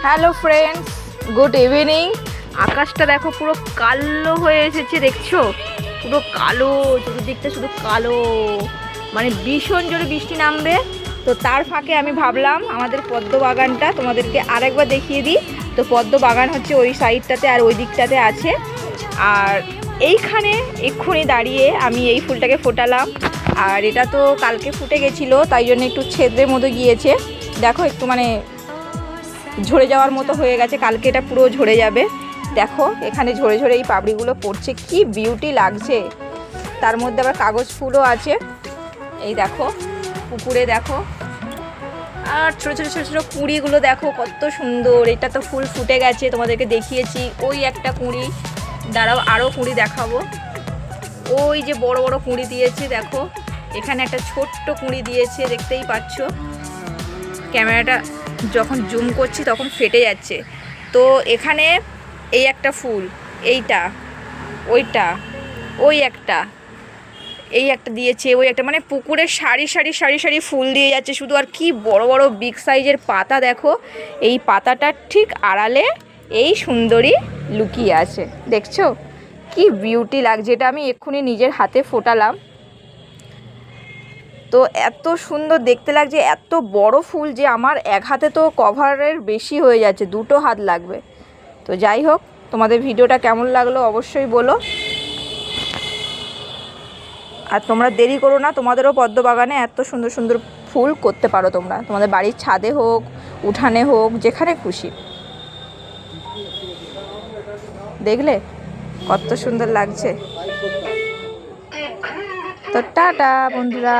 Hello friends, good evening. আকাশটা দেখো পুরো কালো হয়ে এসেছে, দেখছো? পুরো কালো, চতুর্দিকটা শুধু কালো, মানে ভীষণ জোরে বৃষ্টি নামবে। তো তার ফাঁকে আমি ভাবলাম আমাদের পদ্ম বাগানটা তোমাদেরকে আরেকবার দেখিয়ে দিই। তো পদ্ম বাগান হচ্ছে ওই সাইডটাতে আর ওই দিকটাতে আছে। আর এইখানে এক্ষুনি দাঁড়িয়ে আমি এই ফুলটাকে ফোটালাম। আর এটা তো কালকে ফুটে গেছিলো, তাই জন্য একটু ছেদ্রের মতো গিয়েছে। দেখো একটু মানে ঝরে যাওয়ার মতো হয়ে গেছে, কালকে এটা পুরো ঝরে যাবে। দেখো এখানে ঝরে ঝরে এই পাপড়িগুলো পড়ছে, কি বিউটি লাগছে। তার মধ্যে আবার কাগজ ফুলও আছে। এই দেখো পুকুরে দেখো, আর ছোটো ছোটো ছোটো ছোটো কুঁড়িগুলো দেখো কত সুন্দর। এটা তো ফুল ফুটে গেছে, তোমাদেরকে দেখিয়েছি। ওই একটা কুঁড়ি, দাঁড়াও আরও কুঁড়ি দেখাবো। ওই যে বড় বড় কুঁড়ি দিয়েছে দেখো, এখানে একটা ছোট্ট কুঁড়ি দিয়েছে, দেখতেই পাচ্ছ। ক্যামেরাটা যখন জুম করছি তখন ফেটে যাচ্ছে। তো এখানে এই একটা ফুল, এইটা, ওইটা, ওই একটা, এই একটা দিয়েছে, ওই একটা, মানে পুকুরের সারি সারি সারি সারি ফুল দিয়ে যাচ্ছে শুধু। আর কি বড় বড় বিগ সাইজের পাতা দেখো। এই পাতাটার ঠিক আড়ালে এই সুন্দরী লুকিয়ে আছে, দেখছো? কি বিউটি লাগছে। এটা আমি এক্ষুনি নিজের হাতে ফোটালাম। তো এত সুন্দর দেখতে লাগছে, এত বড় ফুল যে আমার এক হাতে তো কভারের বেশি হয়ে যাচ্ছে, দুটো হাত লাগবে। তো যাই হোক, তোমাদের ভিডিওটা কেমন লাগলো অবশ্যই বলো। আর তোমরা দেরি করো না, তোমাদেরও পদ্ম বাগানে এত সুন্দর সুন্দর ফুল করতে পারো তোমরা, তোমাদের বাড়ির ছাদে হোক, উঠানে হোক, যেখানে খুশি। দেখলে কত সুন্দর লাগছে। তো টাটা বন্ধুরা।